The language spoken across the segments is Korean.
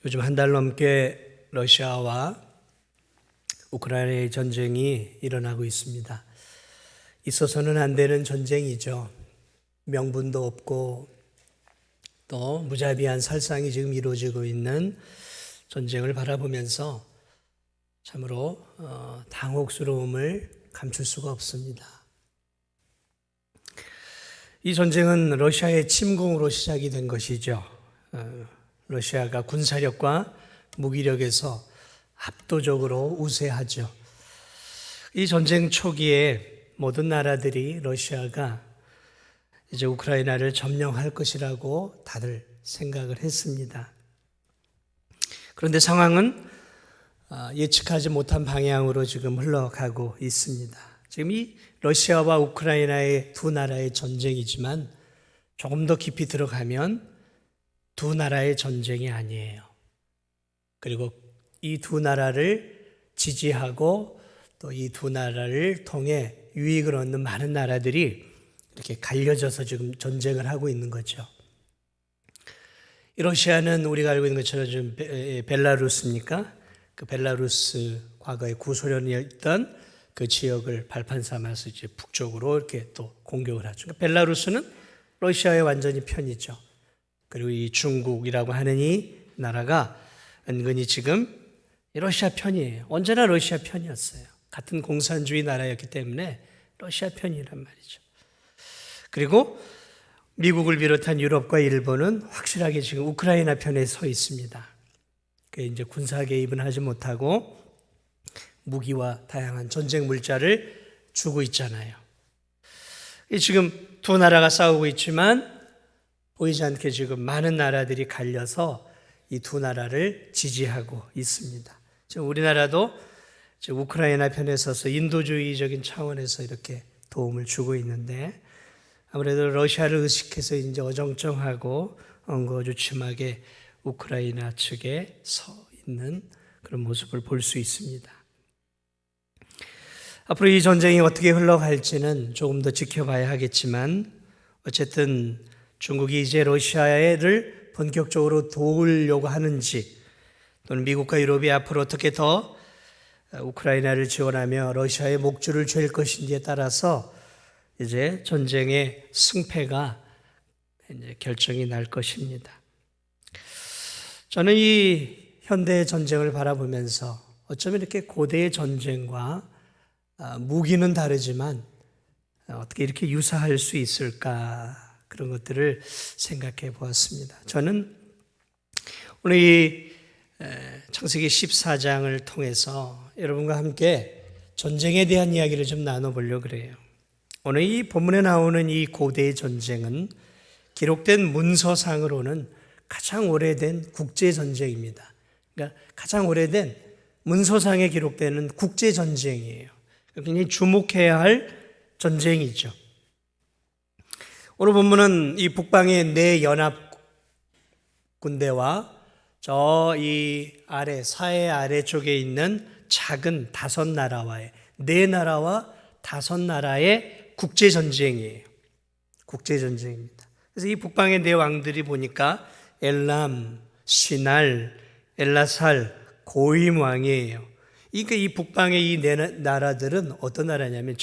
요즘 한 달 넘게 러시아와 우크라이나의 전쟁이 일어나고 있습니다. 있어서는 안 되는 전쟁이죠. 명분도 없고 또 무자비한 살상이 지금 이루어지고 있는 전쟁을 바라보면서 참으로 당혹스러움을 감출 수가 없습니다. 이 전쟁은 러시아의 침공으로 시작이 된 것이죠. 러시아가 군사력과 무기력에서 압도적으로 우세하죠. 이 전쟁 초기에 모든 나라들이 러시아가 이제 우크라이나를 점령할 것이라고 다들 생각을 했습니다. 그런데 상황은 예측하지 못한 방향으로 지금 흘러가고 있습니다. 지금 이 러시아와 우크라이나의 두 나라의 전쟁이지만 조금 더 깊이 들어가면 두 나라의 전쟁이 아니에요. 그리고 이 두 나라를 지지하고 또 이 두 나라를 통해 유익을 얻는 많은 나라들이 이렇게 갈려져서 지금 전쟁을 하고 있는 거죠. 이 러시아는 우리가 알고 있는 것처럼 좀 벨라루스입니까? 그 벨라루스 과거에 구소련이었던 그 지역을 발판 삼아서 이제 북쪽으로 이렇게 또 공격을 하죠. 그러니까 벨라루스는 러시아의 완전히 편이죠. 그리고 이 중국이라고 하는 이 나라가 은근히 지금 러시아 편이에요. 언제나 러시아 편이었어요. 같은 공산주의 나라였기 때문에 러시아 편이란 말이죠. 그리고 미국을 비롯한 유럽과 일본은 확실하게 지금 우크라이나 편에 서 있습니다. 이제 군사 개입은 하지 못하고 무기와 다양한 전쟁 물자를 주고 있잖아요. 지금 두 나라가 싸우고 있지만 보이지 않게 지금 많은 나라들이 갈려서 이 두 나라를 지지하고 있습니다. 지금 우리나라도 우크라이나 편에 서서 인도주의적인 차원에서 이렇게 도움을 주고 있는데 아무래도 러시아를 의식해서 이제 어정쩡하고 엉거주춤하게 우크라이나 측에 서 있는 그런 모습을 볼 수 있습니다. 앞으로 이 전쟁이 어떻게 흘러갈지는 조금 더 지켜봐야 하겠지만 어쨌든 중국이 이제 러시아를 본격적으로 도우려고 하는지 또는 미국과 유럽이 앞으로 어떻게 더 우크라이나를 지원하며 러시아의 목줄을 쥘 것인지에 따라서 이제 전쟁의 승패가 이제 결정이 날 것입니다. 저는 이 현대의 전쟁을 바라보면서 어쩌면 이렇게 고대의 전쟁과 무기는 다르지만 어떻게 이렇게 유사할 수 있을까 그런 것들을 생각해 보았습니다. 저는 오늘 이 창세기 14장을 통해서 여러분과 함께 전쟁에 대한 이야기를 좀 나눠보려고 그래요. 오늘 이 본문에 나오는 이 고대의 전쟁은 기록된 문서상으로는 가장 오래된 국제전쟁입니다. 그러니까 가장 오래된 문서상에 기록되는 국제전쟁이에요. 굉장히 주목해야 할 전쟁이죠. 오늘 본문은 이 북방의 네 연합 군대와 저 이 아래 사해 아래쪽에 있는 작은 다섯 나라와의 네 나라와 다섯 나라의 국제전쟁이에요. 국제전쟁입니다. 그래서 이 북방의 네 왕들이 보니까 엘람, 시날, 엘라살, 고임 왕이에요. 그러니까 이 북방의 이 네 나라들은 어떤 나라냐면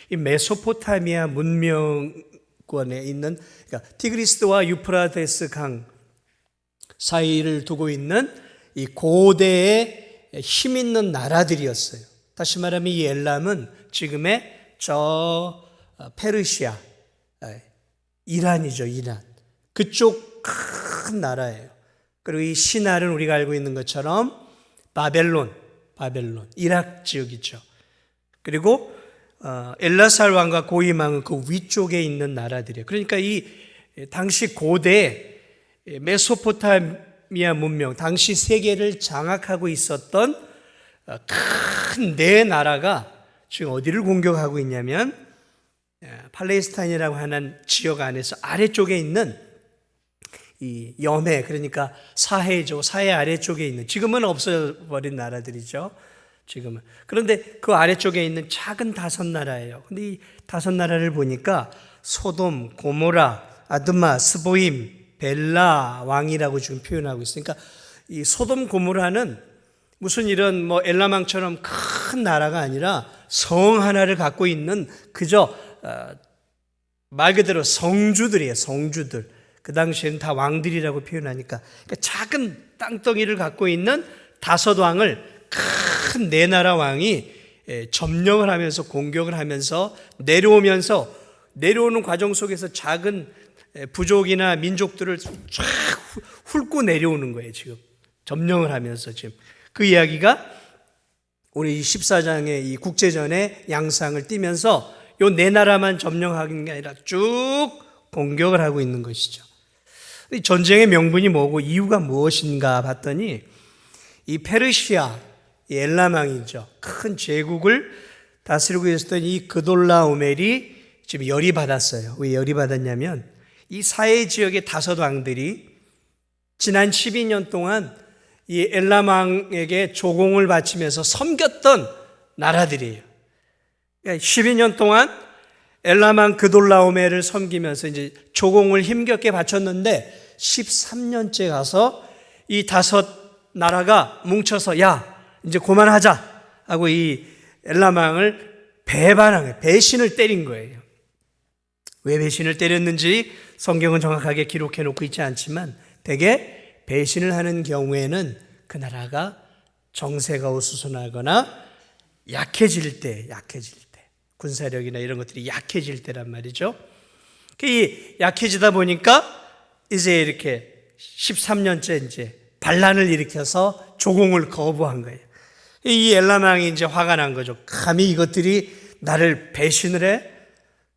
이 메소포타미아 문명권에 있는 그러니까 티그리스와 유프라테스 강 사이를 두고 있는 이 고대의 힘 있는 나라들이었어요. 다시 말하면 이 엘람은 지금의 저 페르시아, 이란이죠, 이란. 그쪽 큰 나라예요. 그리고 이 시날은 우리가 알고 있는 것처럼 바벨론, 이락 지역이죠. 그리고 엘라살 왕과 고임 왕은 그 위쪽에 있는 나라들이에요. 그러니까 이 당시 고대 메소포타미아 문명, 당시 세계를 장악하고 있었던 큰 네 나라가 지금 어디를 공격하고 있냐면 팔레스타인이라고 하는 지역 안에서 아래쪽에 있는 이 염해, 그러니까 사해죠. 사해 아래쪽에 있는, 지금은 없어버린 나라들이죠. 지금은. 그런데 그 아래쪽에 있는 작은 다섯 나라예요. 근데 이 다섯 나라를 보니까 소돔, 고모라, 아드마, 스보임, 벨라 왕이라고 지금 표현하고 있으니까 이 소돔 고모라는 무슨 이런 뭐 엘라망처럼 큰 나라가 아니라 성 하나를 갖고 있는 그저 말 그대로 성주들이에요. 성주들. 그 당시에는 다 왕들이라고 표현하니까, 그러니까 작은 땅덩이를 갖고 있는 5왕을 큰 네 나라 왕이 점령을 하면서 공격을 하면서 내려오는 과정 속에서 작은 부족이나 민족들을 쫙 훑고 내려오는 거예요. 지금 점령을 하면서 지금 그 이야기가 우리 14장의 이 국제전의 양상을 띠면서 요 네 나라만 점령하는 게 아니라 쭉 공격을 하고 있는 것이죠. 이 전쟁의 명분이 뭐고 이유가 무엇인가 봤더니 이 페르시아, 이 엘람왕이죠. 큰 제국을 다스리고 있었던 이 그돌라오멜이 지금 열이 받았어요. 왜 열이 받았냐면 이 사해 지역의 5왕들이 지난 12년 동안 이 엘람왕에게 조공을 바치면서 섬겼던 나라들이에요. 그러니까 12년 동안 엘람왕 그돌라오멜을 섬기면서 이제 조공을 힘겹게 바쳤는데 13년째 가서 이 5나라가 뭉쳐서 야 이제 그만하자 하고 이 엘람왕을 배신을 때린 거예요. 왜 배신을 때렸는지 성경은 정확하게 기록해 놓고 있지 않지만 대개 배신을 하는 경우에는 그 나라가 정세가 우수선하거나 약해질 때 군사력이나 이런 것들이 약해질 때란 말이죠. 이 약해지다 보니까 이제 이렇게 13년째 이제 반란을 일으켜서 조공을 거부한 거예요. 이 엘람왕이 이제 화가 난 거죠. 감히 이것들이 나를 배신을 해?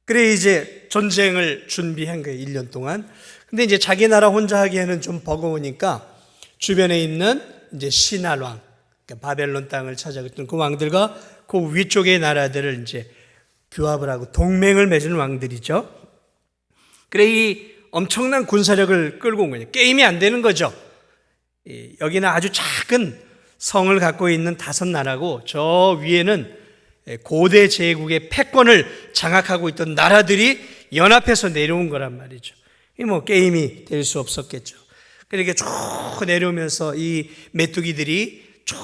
그래 이제 전쟁을 준비한 거예요. 1년 동안. 근데 이제 자기 나라 혼자 하기에는 좀 버거우니까 주변에 있는 이제 시날 왕, 그러니까 바벨론 땅을 찾아갔던 그 왕들과 그 위쪽의 나라들을 이제 규합을 하고 동맹을 맺은 왕들이죠. 그래 이 엄청난 군사력을 끌고 온 거예요. 게임이 안 되는 거죠. 여기는 아주 작은 성을 갖고 있는 5나라고 저 위에는 고대 제국의 패권을 장악하고 있던 나라들이 연합해서 내려온 거란 말이죠. 이 뭐 게임이 될 수 없었겠죠. 그러니까 쭉 내려오면서 이 메뚜기들이 쭉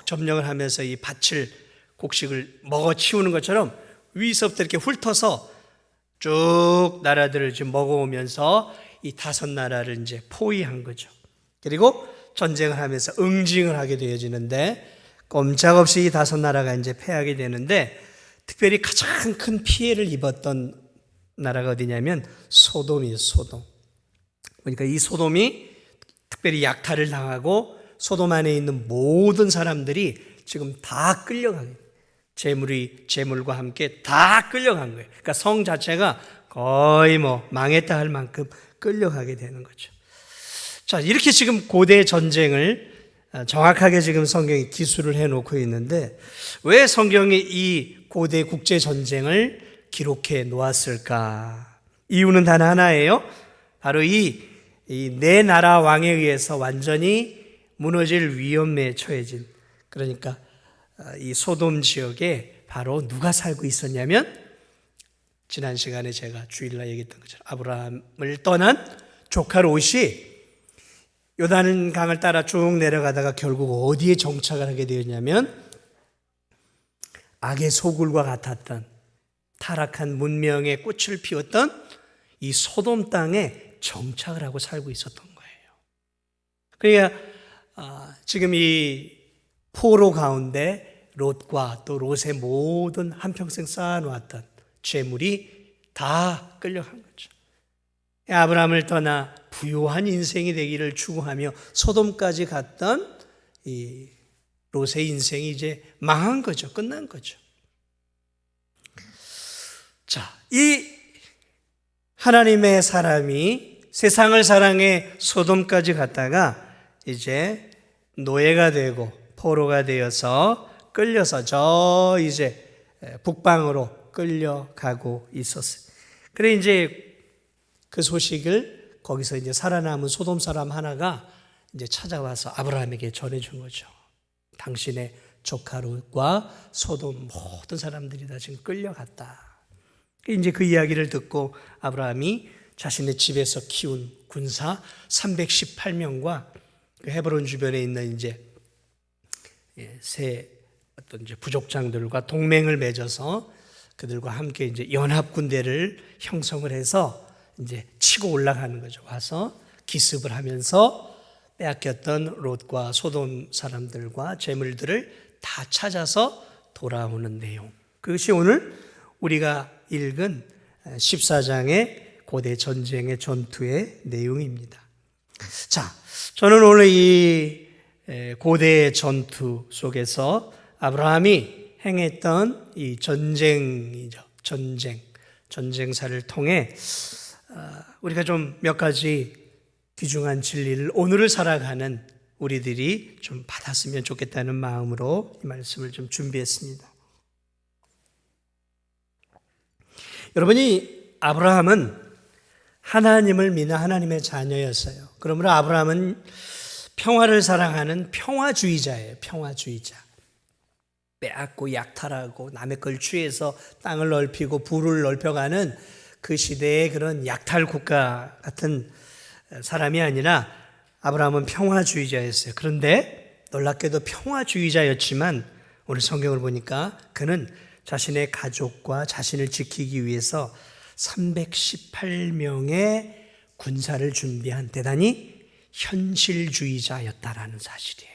점령을 하면서 이 곡식을 먹어치우는 것처럼 위서부터 이렇게 훑어서 쭉 나라들을 지금 먹어오면서 이 5나라를 이제 포위한 거죠. 그리고 전쟁을 하면서 응징을 하게 되어지는데 꼼짝없이 이 5나라가 이제 패하게 되는데 특별히 가장 큰 피해를 입었던 나라가 어디냐면 소돔이에요. 소돔. 그러니까 이 소돔이 특별히 약탈을 당하고 소돔 안에 있는 모든 사람들이 지금 다 끌려가게 돼요. 재물과 함께 다 끌려간 거예요. 그러니까 성 자체가 거의 뭐 망했다 할 만큼 끌려가게 되는 거죠. 자, 이렇게 지금 고대 전쟁을 정확하게 지금 성경이 기술을 해놓고 있는데 왜 성경이 이 고대 국제 전쟁을 기록해 놓았을까? 이유는 단 하나예요. 바로 이 네 나라 왕에 의해서 완전히 무너질 위험에 처해진, 그러니까 이 소돔 지역에 바로 누가 살고 있었냐면 지난 시간에 제가 주일날 얘기했던 것처럼 아브라함을 떠난 조카 롯이 요단 강을 따라 쭉 내려가다가 결국 어디에 정착을 하게 되었냐면 악의 소굴과 같았던 타락한 문명의 꽃을 피웠던 이 소돔 땅에 정착을 하고 살고 있었던 거예요. 그러니까 지금 이 포로 가운데 롯과 또 롯의 모든 한평생 쌓아놓았던 재물이 다 끌려간 거죠. 아브라함을 떠나 부유한 인생이 되기를 추구하며 소돔까지 갔던 이 롯의 인생이 이제 망한 거죠. 끝난 거죠. 자, 이 하나님의 사람이 세상을 사랑해 소돔까지 갔다가 이제 노예가 되고 포로가 되어서 끌려서 저 이제 북방으로 끌려가고 있었어요. 그래 이제 그 소식을 거기서 이제 살아남은 소돔 사람 하나가 이제 찾아와서 아브라함에게 전해준 거죠. 당신의 조카 롯과 소돔 모든 사람들이 다 지금 끌려갔다. 이제 그 이야기를 듣고 아브라함이 자신의 집에서 키운 군사 318명과 그 헤브론 주변에 있는 이제 세 어떤 이제 부족장들과 동맹을 맺어서 그들과 함께 이제 연합 군대를 형성을 해서 이제 치고 올라가는 거죠. 와서 기습을 하면서 빼앗겼던 롯과 소돔 사람들과 재물들을 다 찾아서 돌아오는 내용. 그것이 오늘 우리가 읽은 14장의 고대 전쟁의 전투의 내용입니다. 자, 저는 오늘 이 고대 전투 속에서 아브라함이 행했던 이 전쟁이죠. 전쟁사를 통해 우리가 좀 몇 가지 귀중한 진리를 오늘을 살아가는 우리들이 좀 받았으면 좋겠다는 마음으로 이 말씀을 좀 준비했습니다. 여러분이 아브라함은 하나님을 믿는 하나님의 자녀였어요. 그러므로 아브라함은 평화를 사랑하는 평화주의자예요. 평화주의자. 빼앗고 약탈하고 남의 걸 취해서 땅을 넓히고 부를 넓혀가는 그 시대의 그런 약탈 국가 같은 사람이 아니라 아브라함은 평화주의자였어요. 그런데 놀랍게도 평화주의자였지만 오늘 성경을 보니까 그는 자신의 가족과 자신을 지키기 위해서 318명의 군사를 준비한 대단히 현실주의자였다라는 사실이에요.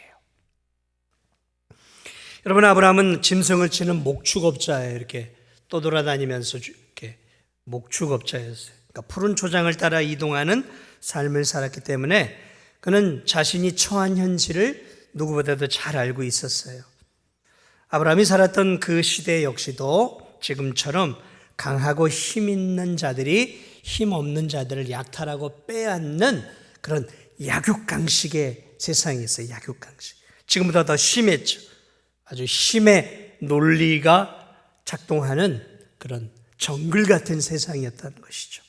여러분, 아브라함은 짐승을 치는 목축업자예요. 이렇게 떠돌아다니면서 이렇게 목축업자였어요. 그러니까 푸른 초장을 따라 이동하는 삶을 살았기 때문에 그는 자신이 처한 현실을 누구보다도 잘 알고 있었어요. 아브라함이 살았던 그 시대 역시도 지금처럼 강하고 힘 있는 자들이 힘 없는 자들을 약탈하고 빼앗는 그런 약육강식의 세상이었어요. 약육강식. 지금보다 더 심했죠. 아주 힘의 논리가 작동하는 그런 정글 같은 세상이었다는 것이죠.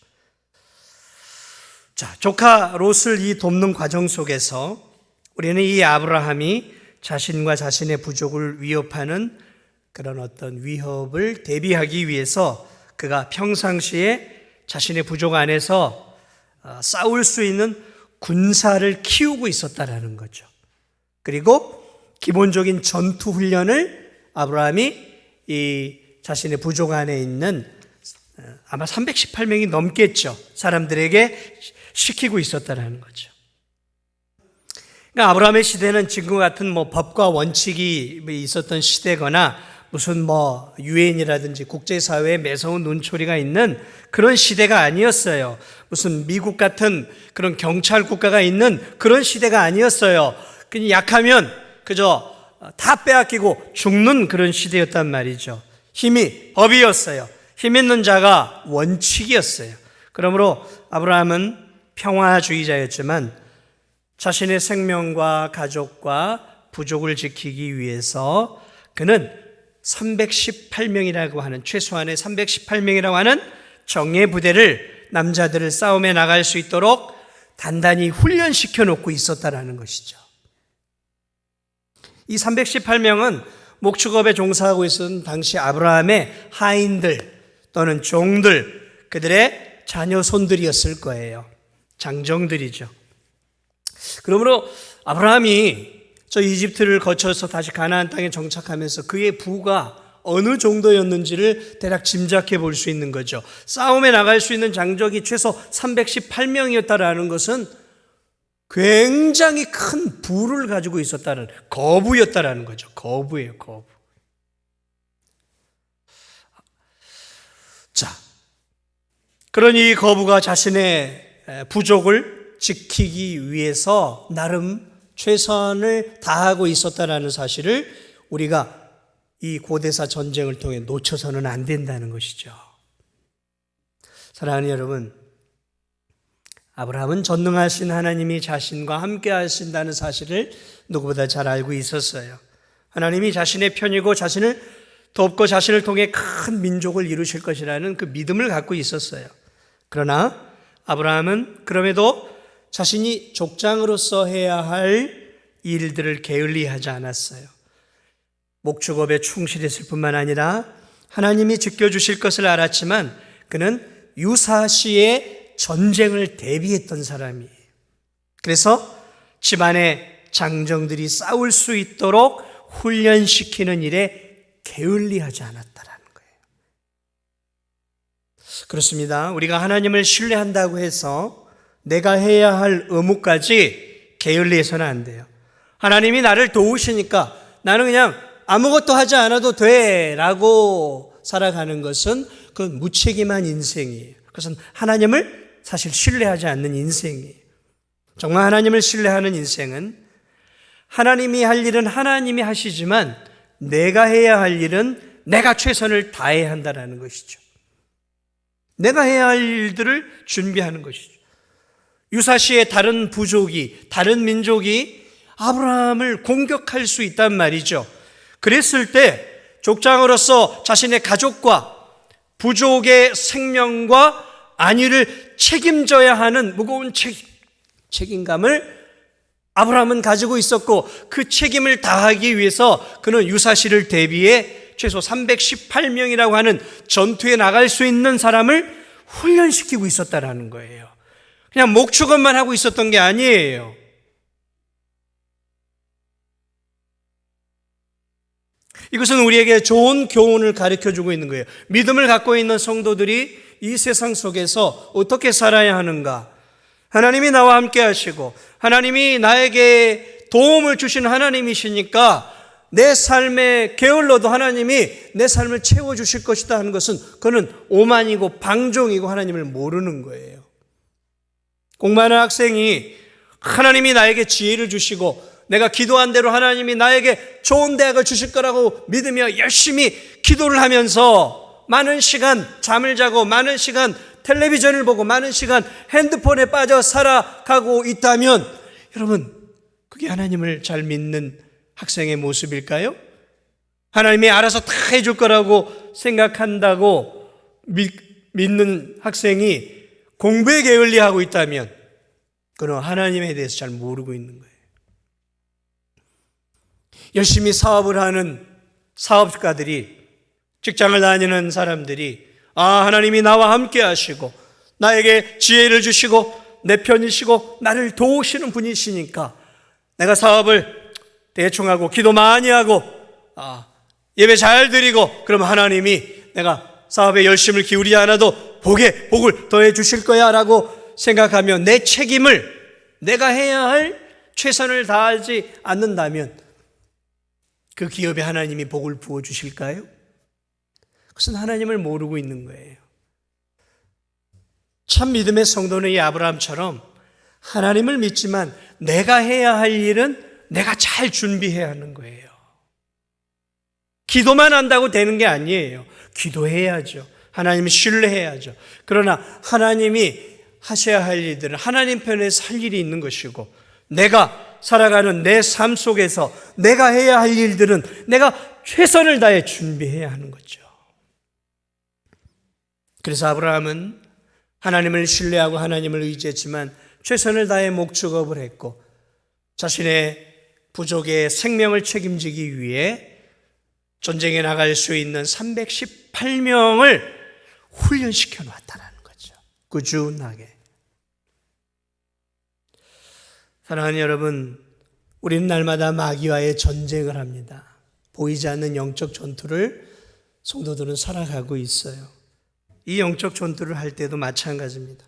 자, 조카 롯을 이 돕는 과정 속에서 우리는 이 아브라함이 자신과 자신의 부족을 위협하는 그런 어떤 위협을 대비하기 위해서 그가 평상시에 자신의 부족 안에서 싸울 수 있는 군사를 키우고 있었다라는 거죠. 그리고 기본적인 전투 훈련을 아브라함이 이 자신의 부족 안에 있는 아마 318명이 넘겠죠. 사람들에게 시키고 있었다라는 거죠. 그러니까 아브라함의 시대는 지금과 같은 법과 원칙이 있었던 시대거나 무슨 유엔이라든지 국제사회에 매서운 눈초리가 있는 그런 시대가 아니었어요. 무슨 미국 같은 그런 경찰 국가가 있는 그런 시대가 아니었어요. 그냥 약하면 그저 다 빼앗기고 죽는 그런 시대였단 말이죠. 힘이 법이었어요. 힘 있는 자가 원칙이었어요. 그러므로 아브라함은 평화주의자였지만 자신의 생명과 가족과 부족을 지키기 위해서 그는 318명이라고 하는, 최소한의 318명이라고 하는 정예 부대를, 남자들을 싸움에 나갈 수 있도록 단단히 훈련시켜 놓고 있었다라는 것이죠. 이 318명은 목축업에 종사하고 있었던 당시 아브라함의 하인들 또는 종들, 그들의 자녀 손들이었을 거예요. 장정들이죠. 그러므로 아브라함이 저 이집트를 거쳐서 다시 가나안 땅에 정착하면서 그의 부가 어느 정도였는지를 대략 짐작해 볼 수 있는 거죠. 싸움에 나갈 수 있는 장적이 최소 318명이었다라는 것은 굉장히 큰 부를 가지고 있었다는, 거부였다라는 거죠. 거부예요, 거부. 자, 그러니 이 거부가 자신의 부족을 지키기 위해서 나름 최선을 다하고 있었다라는 사실을 우리가 이 고대사 전쟁을 통해 놓쳐서는 안 된다는 것이죠. 사랑하는 여러분, 아브라함은 전능하신 하나님이 자신과 함께 하신다는 사실을 누구보다 잘 알고 있었어요. 하나님이 자신의 편이고 자신을 돕고 자신을 통해 큰 민족을 이루실 것이라는 그 믿음을 갖고 있었어요. 그러나 아브라함은 그럼에도 자신이 족장으로서 해야 할 일들을 게을리하지 않았어요. 목축업에 충실했을 뿐만 아니라 하나님이 지켜주실 것을 알았지만 그는 유사시에 전쟁을 대비했던 사람이에요. 그래서 집안의 장정들이 싸울 수 있도록 훈련시키는 일에 게을리하지 않았다라는 거예요. 그렇습니다. 우리가 하나님을 신뢰한다고 해서 내가 해야 할 의무까지 게을리해서는 안 돼요. 하나님이 나를 도우시니까 나는 그냥 아무것도 하지 않아도 돼라고 살아가는 것은 그건 무책임한 인생이에요. 그것은 하나님을 사실 신뢰하지 않는 인생이에요. 정말 하나님을 신뢰하는 인생은 하나님이 할 일은 하나님이 하시지만 내가 해야 할 일은 내가 최선을 다해야 한다는 것이죠. 내가 해야 할 일들을 준비하는 것이죠. 유사시에 다른 부족이, 다른 민족이 아브라함을 공격할 수 있단 말이죠. 그랬을 때 족장으로서 자신의 가족과 부족의 생명과 안위를 책임져야 하는 무거운 책임감을 아브라함은 가지고 있었고, 그 책임을 다하기 위해서 그는 유사시를 대비해 최소 318명이라고 하는 전투에 나갈 수 있는 사람을 훈련시키고 있었다라는 거예요. 그냥 목축업만 하고 있었던 게 아니에요. 이것은 우리에게 좋은 교훈을 가르쳐주고 있는 거예요. 믿음을 갖고 있는 성도들이 이 세상 속에서 어떻게 살아야 하는가? 하나님이 나와 함께 하시고 하나님이 나에게 도움을 주시는 하나님이시니까 내 삶에 게을러도 하나님이 내 삶을 채워주실 것이다 하는 것은 그는 오만이고 방종이고 하나님을 모르는 거예요. 공부하는 학생이 하나님이 나에게 지혜를 주시고 내가 기도한 대로 하나님이 나에게 좋은 대학을 주실 거라고 믿으며 열심히 기도를 하면서 많은 시간 잠을 자고 많은 시간 텔레비전을 보고 많은 시간 핸드폰에 빠져 살아가고 있다면 여러분, 그게 하나님을 잘 믿는 학생의 모습일까요? 하나님이 알아서 다 해줄 거라고 생각한다고 믿는 학생이 공부에 게을리하고 있다면 그는 하나님에 대해서 잘 모르고 있는 거예요. 열심히 사업을 하는 사업가들이, 직장을 다니는 사람들이 하나님이 나와 함께 하시고 나에게 지혜를 주시고 내 편이시고 나를 도우시는 분이시니까 내가 사업을 대충 하고 기도 많이 하고 예배 잘 드리고 그러면 하나님이 내가 사업에 열심을 기울이지 않아도 복을 더해 주실 거야 라고 생각하며 내 책임을 내가 해야 할 최선을 다하지 않는다면 그 기업에 하나님이 복을 부어 주실까요? 그것은 하나님을 모르고 있는 거예요. 참 믿음의 성도는 이 아브라함처럼 하나님을 믿지만 내가 해야 할 일은 내가 잘 준비해야 하는 거예요. 기도만 한다고 되는 게 아니에요. 기도해야죠. 하나님을 신뢰해야죠. 그러나 하나님이 하셔야 할 일들은 하나님 편에서 할 일이 있는 것이고 내가 살아가는 내 삶 속에서 내가 해야 할 일들은 내가 최선을 다해 준비해야 하는 거죠. 그래서 아브라함은 하나님을 신뢰하고 하나님을 의지했지만 최선을 다해 목축업을 했고 자신의 부족의 생명을 책임지기 위해 전쟁에 나갈 수 있는 318명을 훈련시켜 놨다는 거죠. 꾸준하게. 사랑하는 여러분, 우리는 날마다 마귀와의 전쟁을 합니다. 보이지 않는 영적 전투를 성도들은 살아가고 있어요. 이 영적 전투를 할 때도 마찬가지입니다.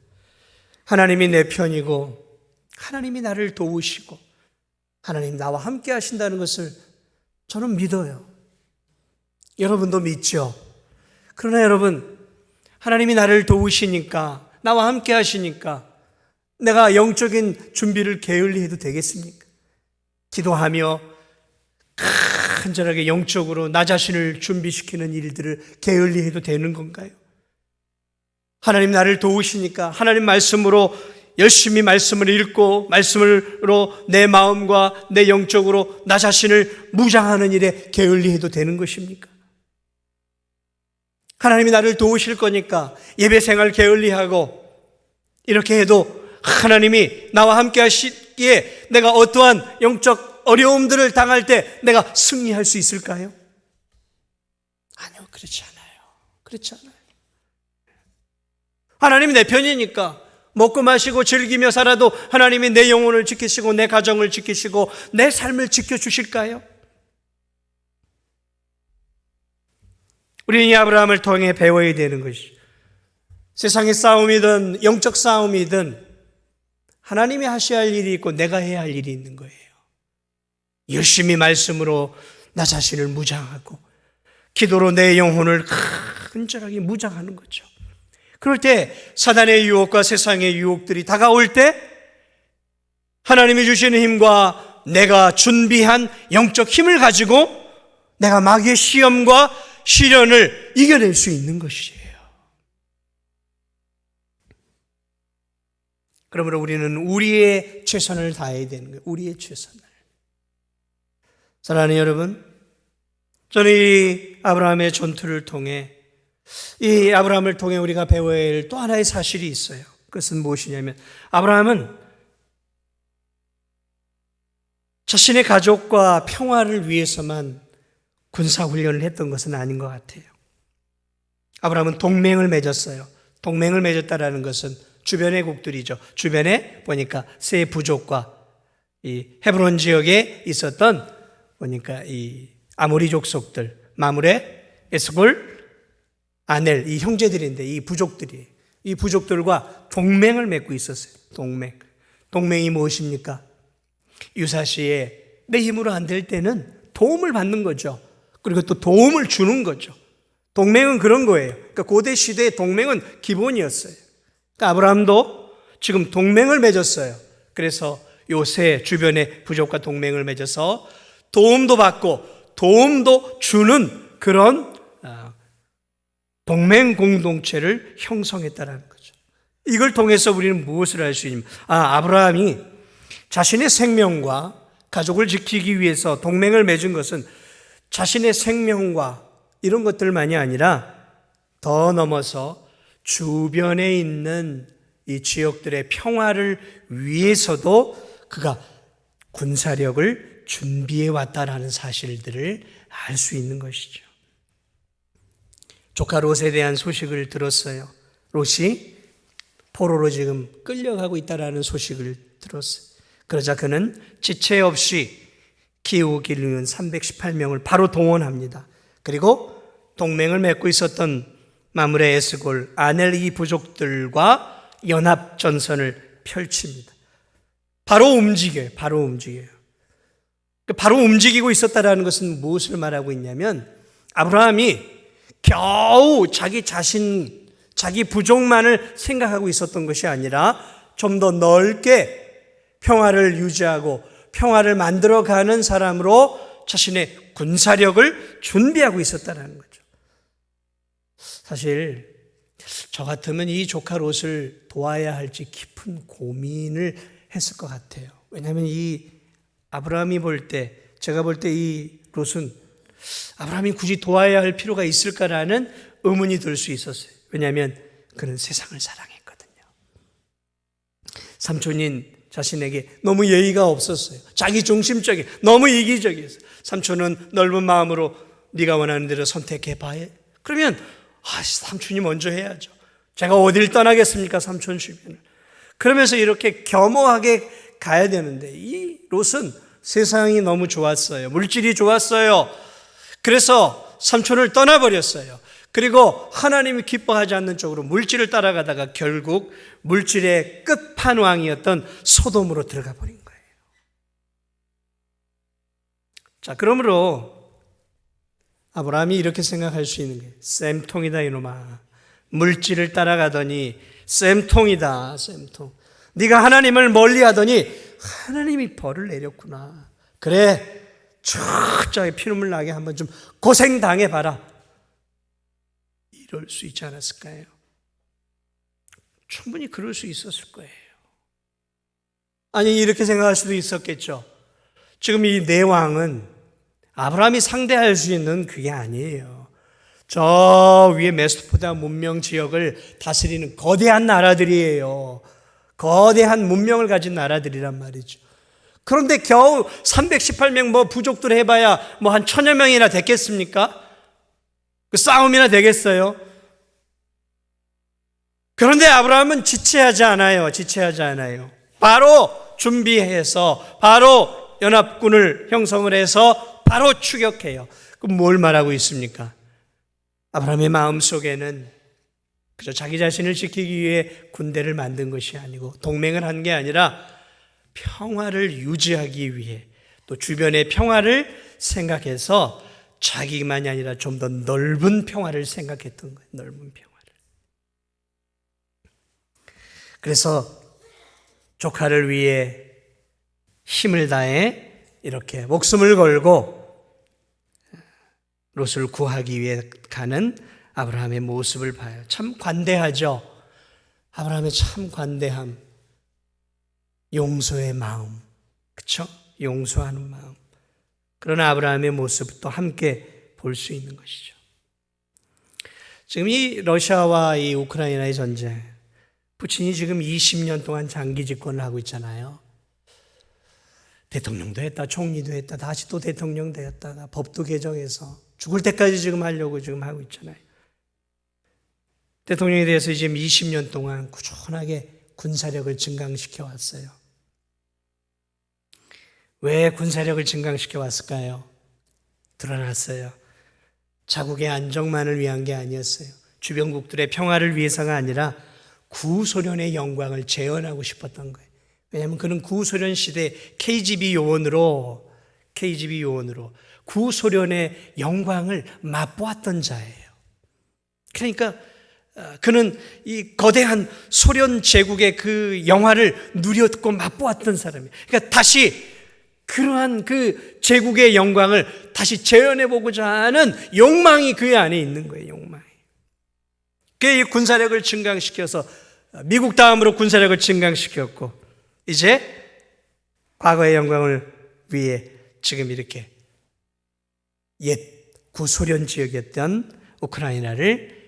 하나님이 내 편이고 하나님이 나를 도우시고 하나님 나와 함께 하신다는 것을 저는 믿어요. 여러분도 믿죠? 그러나 여러분, 하나님이 나를 도우시니까 나와 함께 하시니까 내가 영적인 준비를 게을리 해도 되겠습니까? 기도하며 간절하게 영적으로 나 자신을 준비시키는 일들을 게을리 해도 되는 건가요? 하나님 나를 도우시니까 하나님 말씀으로 열심히 말씀을 읽고 말씀으로 내 마음과 내 영적으로 나 자신을 무장하는 일에 게을리 해도 되는 것입니까? 하나님이 나를 도우실 거니까 예배 생활 게을리하고 이렇게 해도 하나님이 나와 함께 하시기에 내가 어떠한 영적 어려움들을 당할 때 내가 승리할 수 있을까요? 아니요, 그렇지 않아요. 그렇지 않아요. 하나님이 내 편이니까 먹고 마시고 즐기며 살아도 하나님이 내 영혼을 지키시고 내 가정을 지키시고 내 삶을 지켜주실까요? 우리는 이 아브라함을 통해 배워야 되는 것이죠. 세상의 싸움이든 영적 싸움이든 하나님이 하셔야 할 일이 있고 내가 해야 할 일이 있는 거예요. 열심히 말씀으로 나 자신을 무장하고 기도로 내 영혼을 간절하게 무장하는 거죠. 그럴 때 사단의 유혹과 세상의 유혹들이 다가올 때 하나님이 주시는 힘과 내가 준비한 영적 힘을 가지고 내가 마귀의 시험과 시련을 이겨낼 수 있는 것이에요. 그러므로 우리는 우리의 최선을 다해야 되는 거예요. 우리의 최선을. 사랑하는 여러분, 저는 이 아브라함의 전투를 통해 이 아브라함을 통해 우리가 배워야 할 또 하나의 사실이 있어요. 그것은 무엇이냐면 아브라함은 자신의 가족과 평화를 위해서만 군사훈련을 했던 것은 아닌 것 같아요. 아브라함은 동맹을 맺었어요. 동맹을 맺었다라는 것은 주변의 국들이죠. 주변에 보니까 세 부족과 이 헤브론 지역에 있었던 보니까 이 아모리 족속들, 마므레, 에스골, 아넬, 이 형제들인데 이 부족들과 동맹을 맺고 있었어요. 동맹이 무엇입니까? 유사시에 내 힘으로 안 될 때는 도움을 받는 거죠. 그리고 또 도움을 주는 거죠. 동맹은 그런 거예요. 그러니까 고대 시대의 동맹은 기본이었어요. 그러니까 아브라함도 지금 동맹을 맺었어요. 그래서 요새 주변의 부족과 동맹을 맺어서 도움도 받고 도움도 주는 그런 동맹 공동체를 형성했다는 거죠. 이걸 통해서 우리는 무엇을 할 수 있냐면 아브라함이 자신의 생명과 가족을 지키기 위해서 동맹을 맺은 것은 자신의 생명과 이런 것들만이 아니라 더 넘어서 주변에 있는 이 지역들의 평화를 위해서도 그가 군사력을 준비해 왔다라는 사실들을 알 수 있는 것이죠. 조카 롯에 대한 소식을 들었어요. 롯이 포로로 지금 끌려가고 있다라는 소식을 들었어요. 그러자 그는 지체 없이 기후길르는 318명을 바로 동원합니다. 그리고 동맹을 맺고 있었던 마므레, 에스골, 아넬 이 부족들과 연합 전선을 펼칩니다. 바로 움직여요. 바로 움직이고 있었다라는 것은 무엇을 말하고 있냐면 아브라함이 겨우 자기 부족만을 생각하고 있었던 것이 아니라 좀 더 넓게 평화를 유지하고 평화를 만들어가는 사람으로 자신의 군사력을 준비하고 있었다는 거죠. 사실 저 같으면 이 조카 롯을 도와야 할지 깊은 고민을 했을 것 같아요. 왜냐하면 이 아브라함이 제가 볼 때 이 롯은 아브라함이 굳이 도와야 할 필요가 있을까라는 의문이 들 수 있었어요. 왜냐하면 그는 세상을 사랑했거든요. 삼촌인 자신에게 너무 예의가 없었어요. 자기 중심적인, 너무 이기적이었어요. 삼촌은 넓은 마음으로 네가 원하는 대로 선택해봐. 그러면 삼촌이 먼저 해야죠. 제가 어딜 떠나겠습니까? 삼촌 주변을. 그러면서 이렇게 겸허하게 가야 되는데 이 롯은 세상이 너무 좋았어요. 물질이 좋았어요. 그래서 삼촌을 떠나버렸어요. 그리고 하나님이 기뻐하지 않는 쪽으로 물질을 따라가다가 결국 물질의 끝판왕이었던 소돔으로 들어가 버린 거예요. 자, 그러므로 아브라함이 이렇게 생각할 수 있는 게 쌤통이다 이놈아. 물질을 따라가더니 쌤통이다. 네가 하나님을 멀리하더니 하나님이 벌을 내렸구나. 그래, 철저하게 피눈물 나게 한번 좀 고생 당해봐라. 이럴 수 있지 않았을까요? 충분히 그럴 수 있었을 거예요. 아니, 이렇게 생각할 수도 있었겠죠. 지금 이 네 왕은 아브라함이 상대할 수 있는 그게 아니에요. 저 위에 메소포타미아 문명 지역을 다스리는 거대한 나라들이에요. 거대한 문명을 가진 나라들이란 말이죠. 그런데 겨우 318명 부족들 해봐야 한 1000여 명이나 됐겠습니까? 그 싸움이나 되겠어요? 그런데 아브라함은 지체하지 않아요. 바로 준비해서 바로 연합군을 형성을 해서 바로 추격해요. 그럼 뭘 말하고 있습니까? 아브라함의 마음속에는 그저 자기 자신을 지키기 위해 군대를 만든 것이 아니고 동맹을 한 게 아니라 평화를 유지하기 위해 또 주변의 평화를 생각해서 자기만이 아니라 좀 더 넓은 평화를 생각했던 거예요. 넓은 평화를. 그래서 조카를 위해 힘을 다해 이렇게 목숨을 걸고 롯을 구하기 위해 가는 아브라함의 모습을 봐요. 참 관대하죠. 아브라함의 참 관대함, 용서의 마음, 그렇죠? 용서하는 마음. 그런 아브라함의 모습도 함께 볼 수 있는 것이죠. 지금 이 러시아와 이 우크라이나의 전쟁, 푸틴이 지금 20년 동안 장기 집권을 하고 있잖아요. 대통령도 했다, 총리도 했다, 다시 또 대통령 되었다가 법도 개정해서 죽을 때까지 지금 하려고 지금 하고 있잖아요. 대통령에 대해서 지금 20년 동안 꾸준하게 군사력을 증강시켜 왔어요. 왜 군사력을 증강시켜 왔을까요? 드러났어요. 자국의 안정만을 위한 게 아니었어요. 주변국들의 평화를 위해서가 아니라 구소련의 영광을 재현하고 싶었던 거예요. 왜냐하면 그는 구소련 시대 KGB 요원으로 구소련의 영광을 맛보았던 자예요. 그러니까 그는 이 거대한 소련 제국의 그 영화를 누렸고 맛보았던 사람이에요. 그러니까 다시 그러한 그 제국의 영광을 다시 재현해보고자 하는 욕망이 그의 안에 있는 거예요. 욕망이. 그의 군사력을 증강시켜서 미국 다음으로 군사력을 증강시켰고 이제 과거의 영광을 위해 지금 이렇게 옛 구소련 지역이었던 우크라이나를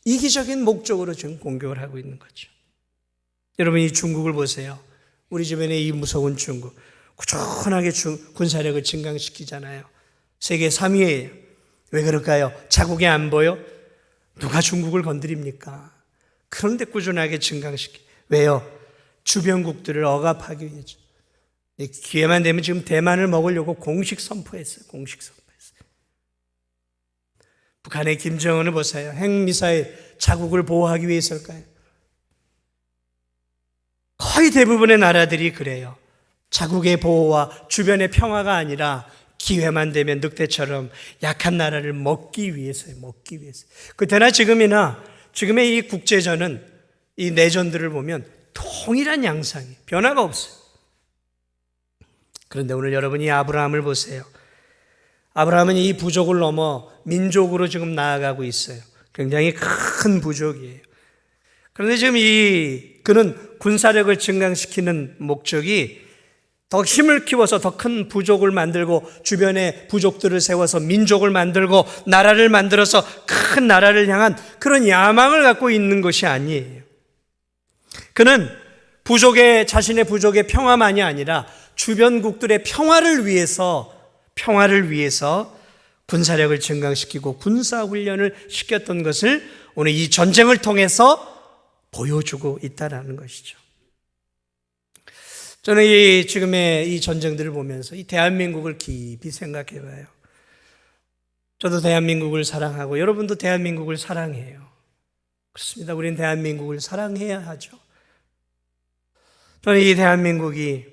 이기적인 목적으로 지금 공격을 하고 있는 거죠. 여러분 이 중국을 보세요. 우리 주변에 이 무서운 중국 꾸준하게 군사력을 증강시키잖아요. 세계 3위예요. 왜 그럴까요? 자국이 안 보여? 누가 중국을 건드립니까? 그런데 꾸준하게 증강시키. 왜요? 주변국들을 억압하기 위해서. 기회만 되면 지금 대만을 먹으려고 공식 선포했어요. 북한의 김정은을 보세요. 핵미사일 자국을 보호하기 위해서일까요? 거의 대부분의 나라들이 그래요. 자국의 보호와 주변의 평화가 아니라 기회만 되면 늑대처럼 약한 나라를 먹기 위해서요. 그때나 지금이나 지금의 이 국제전은 이 내전들을 보면 동일한 양상이에요. 변화가 없어요. 그런데 오늘 여러분이 아브라함을 보세요. 아브라함은 이 부족을 넘어 민족으로 지금 나아가고 있어요. 굉장히 큰 부족이에요. 그런데 지금 그는 군사력을 증강시키는 목적이 더 힘을 키워서 더 큰 부족을 만들고 주변에 부족들을 세워서 민족을 만들고 나라를 만들어서 큰 나라를 향한 그런 야망을 갖고 있는 것이 아니에요. 그는 자신의 부족의 평화만이 아니라 주변국들의 평화를 위해서 군사력을 증강시키고 군사훈련을 시켰던 것을 오늘 이 전쟁을 통해서 보여주고 있다는 것이죠. 저는 지금의 이 전쟁들을 보면서 이 대한민국을 깊이 생각해 봐요. 저도 대한민국을 사랑하고 여러분도 대한민국을 사랑해요. 그렇습니다. 우리는 대한민국을 사랑해야 하죠. 저는 이 대한민국이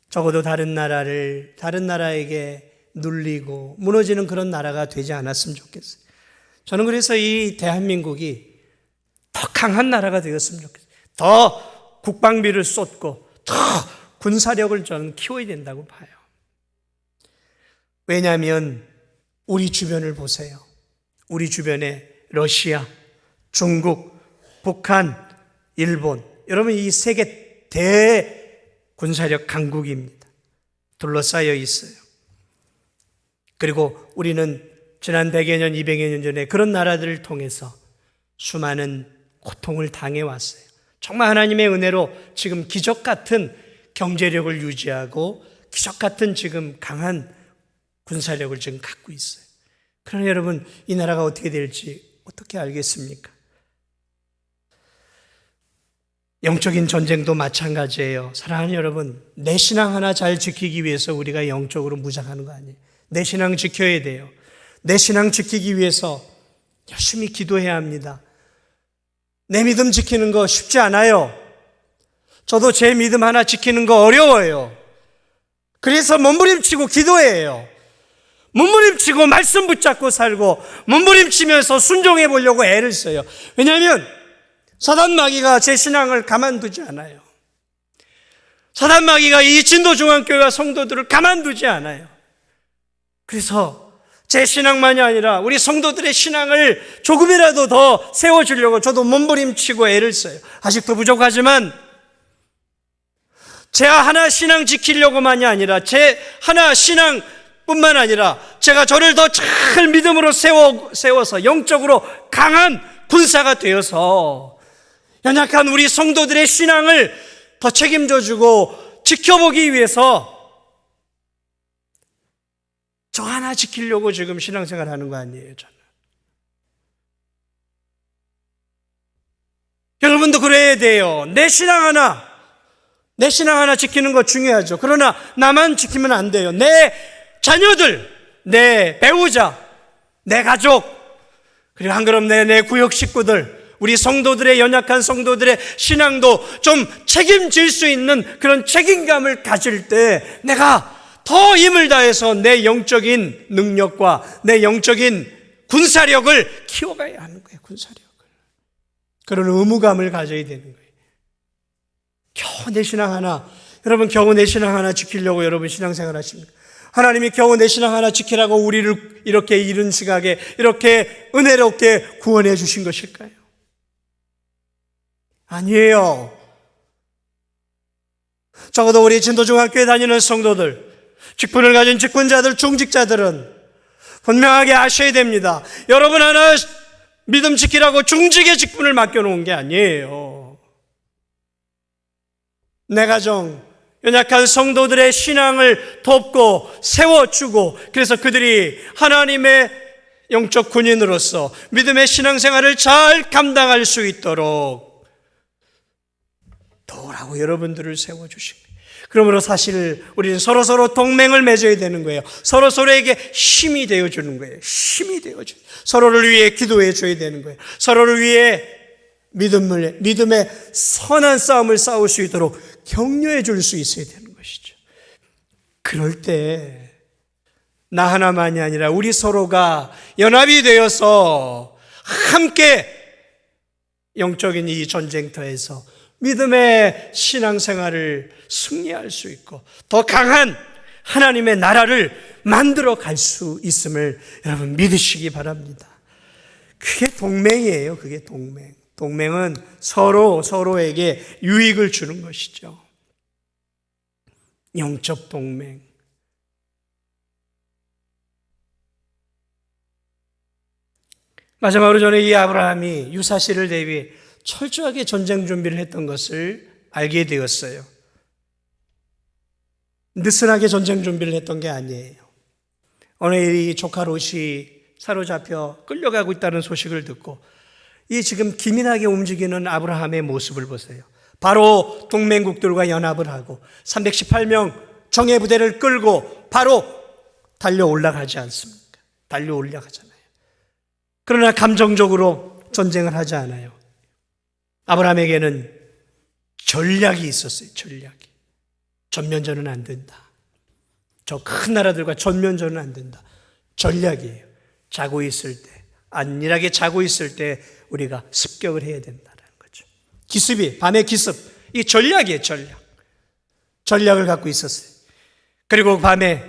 적어도 다른 나라에게 눌리고 무너지는 그런 나라가 되지 않았으면 좋겠어요. 저는 그래서 이 대한민국이 더 강한 나라가 되었으면 좋겠어요. 더 국방비를 쏟고 더 군사력을 저는 키워야 된다고 봐요. 왜냐하면 우리 주변을 보세요. 우리 주변에 러시아, 중국, 북한, 일본, 여러분 이 세계 대군사력 강국입니다. 둘러싸여 있어요. 그리고 우리는 지난 100여 년, 200여 년 전에 그런 나라들을 통해서 수많은 고통을 당해왔어요. 정말 하나님의 은혜로 지금 기적 같은 경제력을 유지하고 기적 같은 지금 강한 군사력을 지금 갖고 있어요. 그러나 여러분 이 나라가 어떻게 될지 어떻게 알겠습니까? 영적인 전쟁도 마찬가지예요. 사랑하는 여러분, 내 신앙 하나 잘 지키기 위해서 우리가 영적으로 무장하는 거 아니에요. 내 신앙 지켜야 돼요. 내 신앙 지키기 위해서 열심히 기도해야 합니다. 내 믿음 지키는 거 쉽지 않아요. 저도 제 믿음 하나 지키는 거 어려워요. 그래서 몸부림치고 기도해요. 몸부림치고 말씀 붙잡고 살고 몸부림치면서 순종해 보려고 애를 써요. 왜냐하면 사단 마귀가 제 신앙을 가만두지 않아요. 사단 마귀가 이 진도중앙교회와 성도들을 가만두지 않아요. 그래서 제 신앙만이 아니라 우리 성도들의 신앙을 조금이라도 더 세워주려고 저도 몸부림치고 애를 써요. 아직도 부족하지만 제 하나 신앙 지키려고만이 아니라 제 하나 신앙뿐만 아니라 제가 저를 더 잘 믿음으로 세워서 영적으로 강한 군사가 되어서 연약한 우리 성도들의 신앙을 더 책임져주고 지켜보기 위해서 저 하나 지키려고 지금 신앙생활 하는 거 아니에요, 저는. 여러분도 그래야 돼요. 내 신앙 하나 지키는 거 중요하죠. 그러나 나만 지키면 안 돼요. 내 자녀들, 내 배우자, 내 가족, 그리고 한 걸음 내 구역 식구들, 우리 성도들의 연약한 성도들의 신앙도 좀 책임질 수 있는 그런 책임감을 가질 때 내가 더 힘을 다해서 내 영적인 능력과 내 영적인 군사력을 키워가야 하는 거예요. 군사력을. 그런 의무감을 가져야 되는 거예요. 겨우 내 신앙 하나, 여러분 겨우 내 신앙 하나 지키려고 여러분 신앙생활 하십니까? 하나님이 겨우 내 신앙 하나 지키라고 우리를 이렇게 이른 시각에 이렇게 은혜롭게 구원해 주신 것일까요? 아니에요. 적어도 우리 진도중학교에 다니는 성도들, 직분을 가진 직분자들, 중직자들은 분명하게 아셔야 됩니다. 여러분 하나 믿음 지키라고 중직의 직분을 맡겨놓은 게 아니에요. 내 가정, 연약한 성도들의 신앙을 돕고 세워주고, 그래서 그들이 하나님의 영적 군인으로서 믿음의 신앙생활을 잘 감당할 수 있도록 도우라고 여러분들을 세워주십니다. 그러므로 사실 우리는 서로서로 동맹을 맺어야 되는 거예요. 서로서로에게 힘이 되어주는 거예요. 힘이 되어주는, 서로를 위해 기도해 줘야 되는 거예요. 서로를 위해 믿음의 선한 싸움을 싸울 수 있도록 격려해 줄 수 있어야 되는 것이죠. 그럴 때 나 하나만이 아니라 우리 서로가 연합이 되어서 함께 영적인 이 전쟁터에서 믿음의 신앙생활을 승리할 수 있고 더 강한 하나님의 나라를 만들어 갈 수 있음을 여러분 믿으시기 바랍니다. 그게 동맹이에요. 그게 동맹. 동맹은 서로에게 유익을 주는 것이죠. 영적 동맹. 마지막으로 저는 이 아브라함이 유사시를 대비해 철저하게 전쟁 준비를 했던 것을 알게 되었어요. 느슨하게 전쟁 준비를 했던 게 아니에요. 오늘 이 조카 롯이 사로잡혀 끌려가고 있다는 소식을 듣고 이 지금 기민하게 움직이는 아브라함의 모습을 보세요. 바로 동맹국들과 연합을 하고 318명 정예 부대를 끌고 바로 달려 올라가지 않습니까? 달려 올라가잖아요. 그러나 감정적으로 전쟁을 하지 않아요. 아브라함에게는 전략이 있었어요. 전략이. 전면전은 안 된다. 저 큰 나라들과 전면전은 안 된다. 전략이에요. 자고 있을 때, 안일하게 자고 있을 때 우리가 습격을 해야 된다는 거죠. 기습이, 밤의 기습. 이 전략이에요. 전략. 전략을 갖고 있었어요. 그리고 밤에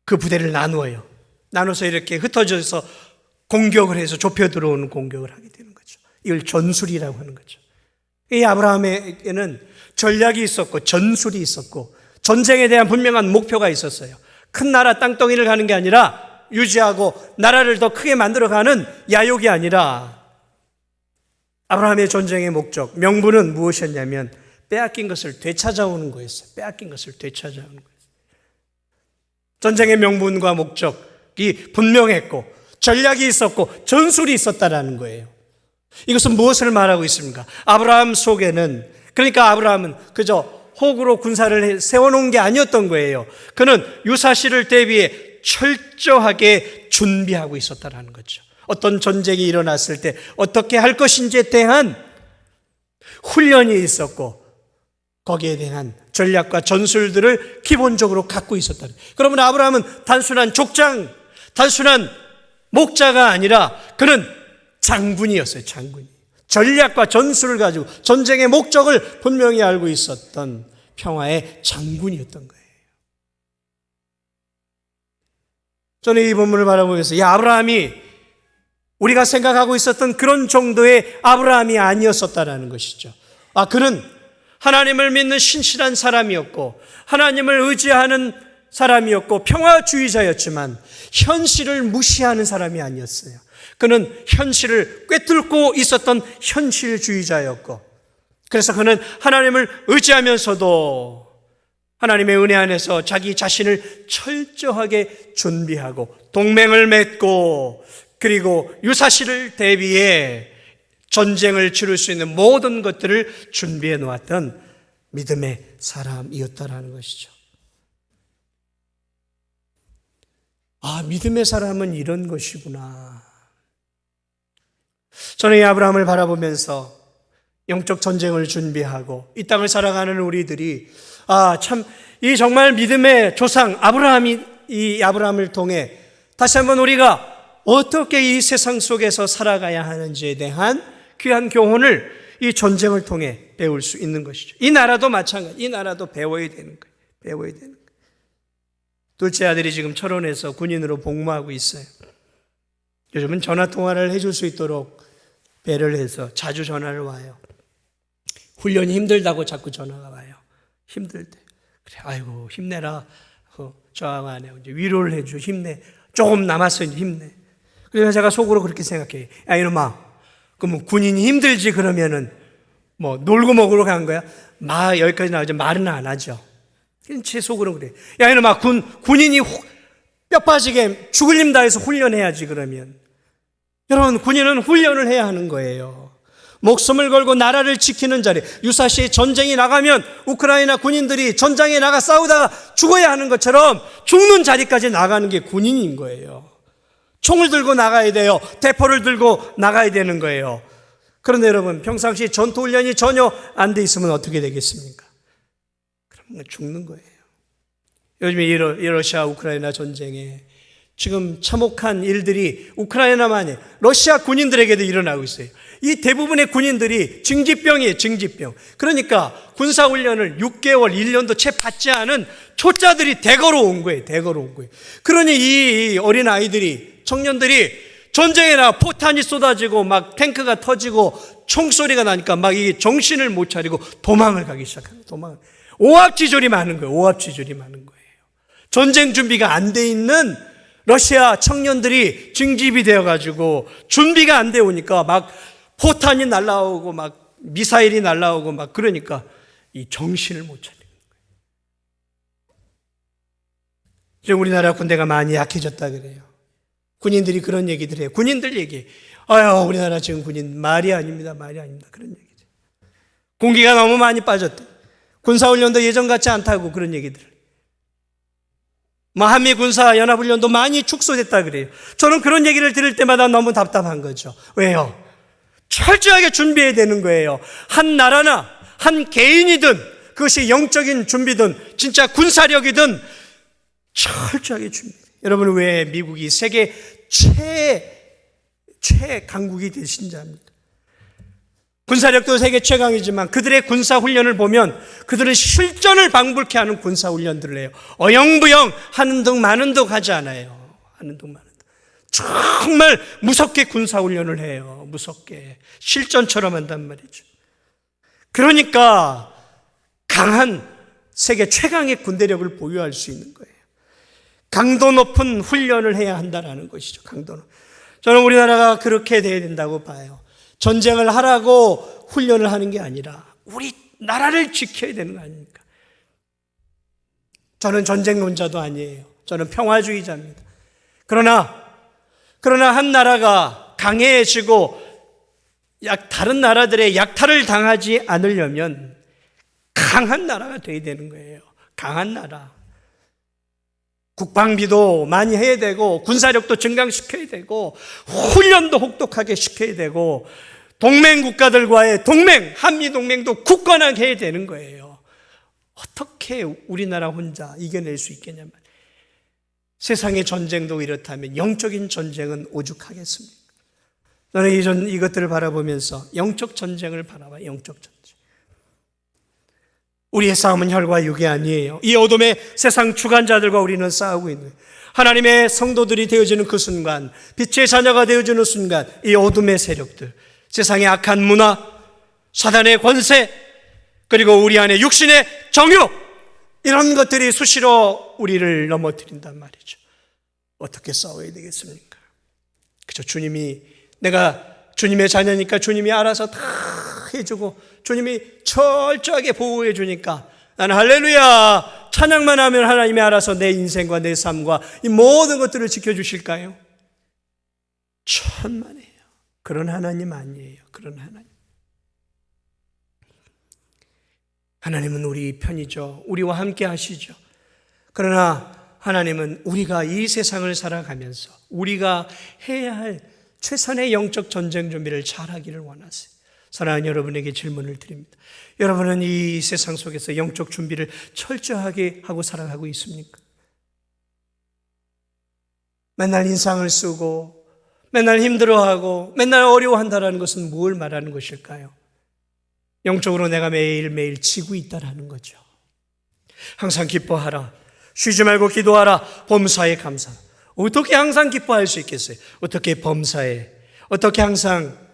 그 부대를 나누어요. 나눠서 이렇게 흩어져서 공격을 해서 좁혀 들어오는 공격을 하게 되는 거죠. 이걸 전술이라고 하는 거죠. 이 아브라함에게는 전략이 있었고 전술이 있었고 전쟁에 대한 분명한 목표가 있었어요. 큰 나라 땅덩이를 가는 게 아니라 유지하고 나라를 더 크게 만들어가는 야욕이 아니라 아브라함의 전쟁의 목적, 명분은 무엇이었냐면 빼앗긴 것을 되찾아오는 거였어요. 빼앗긴 것을 되찾아오는 거였어요. 전쟁의 명분과 목적이 분명했고 전략이 있었고 전술이 있었다라는 거예요. 이것은 무엇을 말하고 있습니까? 아브라함 속에는, 그러니까 아브라함은 그저 혹으로 군사를 세워놓은 게 아니었던 거예요. 그는 유사시를 대비해 철저하게 준비하고 있었다는 거죠. 어떤 전쟁이 일어났을 때 어떻게 할 것인지에 대한 훈련이 있었고 거기에 대한 전략과 전술들을 기본적으로 갖고 있었다. 그러면 아브라함은 단순한 족장, 단순한 목자가 아니라 그는 장군이었어요. 장군이. 전략과 전술을 가지고 전쟁의 목적을 분명히 알고 있었던 평화의 장군이었던 거예요. 저는 이 본문을 바라보면서 아브라함이 우리가 생각하고 있었던 그런 정도의 아브라함이 아니었었다라는 것이죠. 그는 하나님을 믿는 신실한 사람이었고 하나님을 의지하는 사람이었고 평화주의자였지만 현실을 무시하는 사람이 아니었어요. 그는 현실을 꿰뚫고 있었던 현실주의자였고 그래서 그는 하나님을 의지하면서도 하나님의 은혜 안에서 자기 자신을 철저하게 준비하고 동맹을 맺고 그리고 유사시를 대비해 전쟁을 치를 수 있는 모든 것들을 준비해 놓았던 믿음의 사람이었다라는 것이죠. 믿음의 사람은 이런 것이구나. 저는 이 아브라함을 바라보면서 영적 전쟁을 준비하고 이 땅을 살아가는 우리들이 참 이 정말 믿음의 조상 이 아브라함을 통해 다시 한번 우리가 어떻게 이 세상 속에서 살아가야 하는지에 대한 귀한 교훈을 이 전쟁을 통해 배울 수 있는 것이죠. 이 나라도 마찬가지. 이 나라도 배워야 되는 거예요. 배워야 되는 거예요. 둘째 아들이 지금 철원에서 군인으로 복무하고 있어요. 요즘은 전화 통화를 해줄 수 있도록 배를 해서 자주 전화를 와요. 훈련이 힘들다고 자꾸 전화가 와요. 힘들 때. 그래, 아이고, 힘내라. 저항 안 해. 이제 위로를 해줘. 힘내. 조금 남았어. 이제 힘내. 그래서 제가 속으로 그렇게 생각해요. 이놈아, 그럼 군인이 힘들지 그러면은 놀고 먹으러 간 거야? 여기까지 나오지 말은 안 하죠. 제 속으로 그래. 이놈아, 군인이 뼈 빠지게 죽을 힘 다해서 훈련해야지 그러면. 여러분, 군인은 훈련을 해야 하는 거예요. 목숨을 걸고 나라를 지키는 자리, 유사시에 전쟁이 나가면 우크라이나 군인들이 전장에 나가 싸우다가 죽어야 하는 것처럼 죽는 자리까지 나가는 게 군인인 거예요. 총을 들고 나가야 돼요. 대포를 들고 나가야 되는 거예요. 그런데 여러분, 평상시 전투훈련이 전혀 안 돼 있으면 어떻게 되겠습니까? 그러면 죽는 거예요. 요즘에 이 러시아 우크라이나 전쟁에 지금 참혹한 일들이 우크라이나만이 러시아 군인들에게도 일어나고 있어요. 이 대부분의 군인들이 징집병이에요. 징집병. 그러니까 군사훈련을 6개월, 1년도 채 받지 않은 초짜들이 대거로 온 거예요. 대거로 온 거예요. 그러니 이 어린 아이들이, 청년들이 전쟁에 나가 포탄이 쏟아지고 막 탱크가 터지고 총소리가 나니까 막 이 정신을 못 차리고 도망을 가기 시작하는 거예요. 오합지졸이 많은 거예요. 오합지졸이 많은 거예요. 전쟁 준비가 안 돼 있는 러시아 청년들이 징집이 되어가지고 준비가 안 돼 오니까 막 포탄이 날라오고 막 미사일이 날라오고 막 그러니까 이 정신을 못 차리는 거예요. 이제 우리나라 군대가 많이 약해졌다 그래요. 군인들이 그런 얘기들 해요. 군인들 얘기해요. 우리나라 지금 군인 말이 아닙니다. 말이 아닙니다. 그런 얘기들. 공기가 너무 많이 빠졌대. 군사훈련도 예전 같지 않다고 그런 얘기들. 한미 군사 연합훈련도 많이 축소됐다 그래요. 저는 그런 얘기를 들을 때마다 너무 답답한 거죠. 왜요? 철저하게 준비해야 되는 거예요. 한 나라나 한 개인이든 그것이 영적인 준비든 진짜 군사력이든 철저하게 준비해요. 여러분, 왜 미국이 세계 최강국이 되신 자입니까? 군사력도 세계 최강이지만 그들의 군사훈련을 보면 그들은 실전을 방불케 하는 군사훈련들을 해요. 어영부영 하는 둥 마는 둥 하지 않아요. 하는 둥 마는 둥. 정말 무섭게 군사훈련을 해요. 무섭게. 실전처럼 한단 말이죠. 그러니까 강한 세계 최강의 군대력을 보유할 수 있는 거예요. 강도 높은 훈련을 해야 한다는 것이죠. 강도 높은. 저는 우리나라가 그렇게 돼야 된다고 봐요. 전쟁을 하라고 훈련을 하는 게 아니라 우리 나라를 지켜야 되는 거 아닙니까? 저는 전쟁론자도 아니에요. 저는 평화주의자입니다. 그러나 한 나라가 강해지고 다른 나라들의 약탈을 당하지 않으려면 강한 나라가 돼야 되는 거예요. 강한 나라. 국방비도 많이 해야 되고 군사력도 증강시켜야 되고 훈련도 혹독하게 시켜야 되고 동맹 국가들과의 동맹, 한미동맹도 굳건하게 해야 되는 거예요. 어떻게 우리나라 혼자 이겨낼 수 있겠냐면, 세상의 전쟁도 이렇다면 영적인 전쟁은 오죽하겠습니까? 저는 이것들을 바라보면서 영적 전쟁을 바라봐요. 영적 전쟁. 우리의 싸움은 혈과 육이 아니에요. 이 어둠의 세상 주관자들과 우리는 싸우고 있는 거예요. 하나님의 성도들이 되어지는 그 순간, 빛의 자녀가 되어지는 순간, 이 어둠의 세력들, 세상의 악한 문화, 사단의 권세, 그리고 우리 안에 육신의 정욕, 이런 것들이 수시로 우리를 넘어뜨린단 말이죠. 어떻게 싸워야 되겠습니까? 그저 내가 주님의 자녀니까 주님이 알아서 다 해주고 주님이 철저하게 보호해 주니까 나는 할렐루야 찬양만 하면 하나님이 알아서 내 인생과 내 삶과 이 모든 것들을 지켜주실까요? 천만에요. 그런 하나님 아니에요. 그런 하나님은 우리 편이죠. 우리와 함께 하시죠. 그러나 하나님은 우리가 이 세상을 살아가면서 우리가 해야 할 최선의 영적 전쟁 준비를 잘하기를 원하세요. 사랑하는 여러분에게 질문을 드립니다. 여러분은 이 세상 속에서 영적 준비를 철저하게 하고 살아가고 있습니까? 맨날 인상을 쓰고 맨날 힘들어하고 맨날 어려워한다는 것은 뭘 말하는 것일까요? 영적으로 내가 매일매일 지고 있다라는 거죠. 항상 기뻐하라. 쉬지 말고 기도하라. 범사에 감사하라. 어떻게 항상 기뻐할 수 있겠어요? 어떻게 범사에? 어떻게 항상?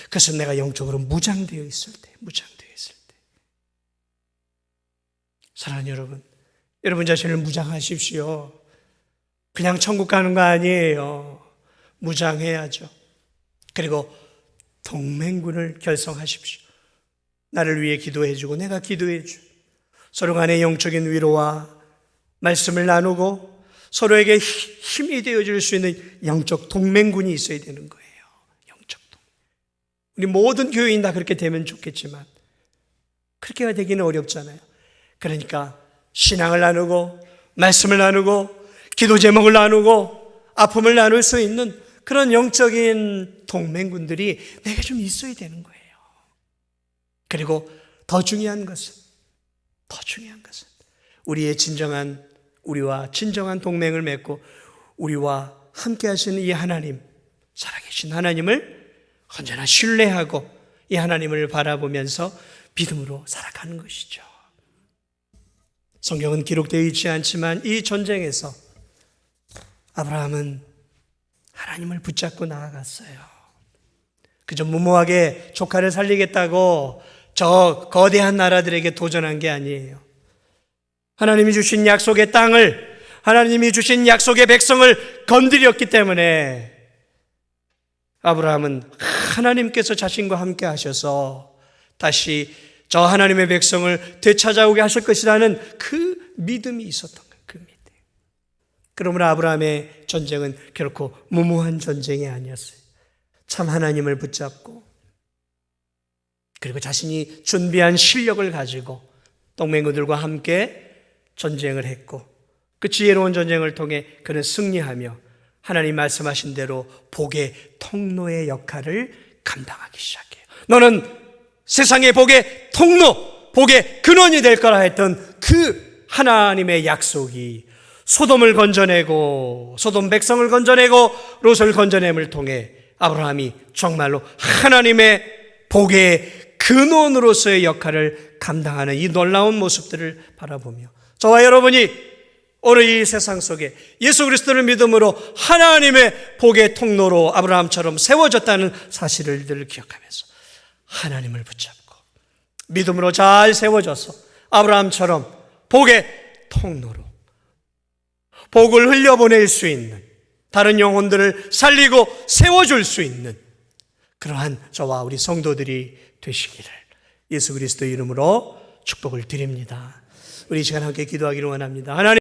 그것은 내가 영적으로 무장되어 있을 때. 사랑하는 여러분 자신을 무장하십시오. 그냥 천국 가는 거 아니에요. 무장해야죠. 그리고 동맹군을 결성하십시오. 나를 위해 기도해주고 내가 기도해주고 서로 간의 영적인 위로와 말씀을 나누고 서로에게 힘이 되어줄 수 있는 영적 동맹군이 있어야 되는 거예요. 영적 동맹. 우리 모든 교회인 다 그렇게 되면 좋겠지만 그렇게 되기는 어렵잖아요. 그러니까 신앙을 나누고 말씀을 나누고 기도 제목을 나누고 아픔을 나눌 수 있는 그런 영적인 동맹군들이 내게 좀 있어야 되는 거예요. 그리고 더 중요한 것은 우리와 진정한 동맹을 맺고 우리와 함께 하시는 이 하나님, 살아계신 하나님을 언제나 신뢰하고 이 하나님을 바라보면서 믿음으로 살아가는 것이죠. 성경은 기록되어 있지 않지만 이 전쟁에서 아브라함은 하나님을 붙잡고 나아갔어요. 그저 무모하게 조카를 살리겠다고 저 거대한 나라들에게 도전한 게 아니에요. 하나님이 주신 약속의 땅을, 하나님이 주신 약속의 백성을 건드렸기 때문에 아브라함은 하나님께서 자신과 함께 하셔서 다시 저 하나님의 백성을 되찾아오게 하실 것이라는 그 믿음이 있었던 거예요. 그 믿음. 그러므로 아브라함의 전쟁은 결코 무모한 전쟁이 아니었어요. 참 하나님을 붙잡고 그리고 자신이 준비한 실력을 가지고 동맹군들과 함께 전쟁을 했고 그 지혜로운 전쟁을 통해 그는 승리하며 하나님 말씀하신 대로 복의 통로의 역할을 감당하기 시작해요. 너는 세상의 복의 통로, 복의 근원이 될 거라 했던 그 하나님의 약속이 소돔을 건져내고 소돔 백성을 건져내고 롯을 건져냄을 통해 아브라함이 정말로 하나님의 복의 근원으로서의 역할을 감당하는 이 놀라운 모습들을 바라보며 저와 여러분이 오늘 이 세상 속에 예수 그리스도를 믿음으로 하나님의 복의 통로로 아브라함처럼 세워졌다는 사실을 늘 기억하면서 하나님을 붙잡고 믿음으로 잘 세워져서 아브라함처럼 복의 통로로 복을 흘려보낼 수 있는 다른 영혼들을 살리고 세워줄 수 있는 그러한 저와 우리 성도들이 되시기를 예수 그리스도 이름으로 축복을 드립니다. 우리 이 시간 함께 기도하기를 원합니다. 하나님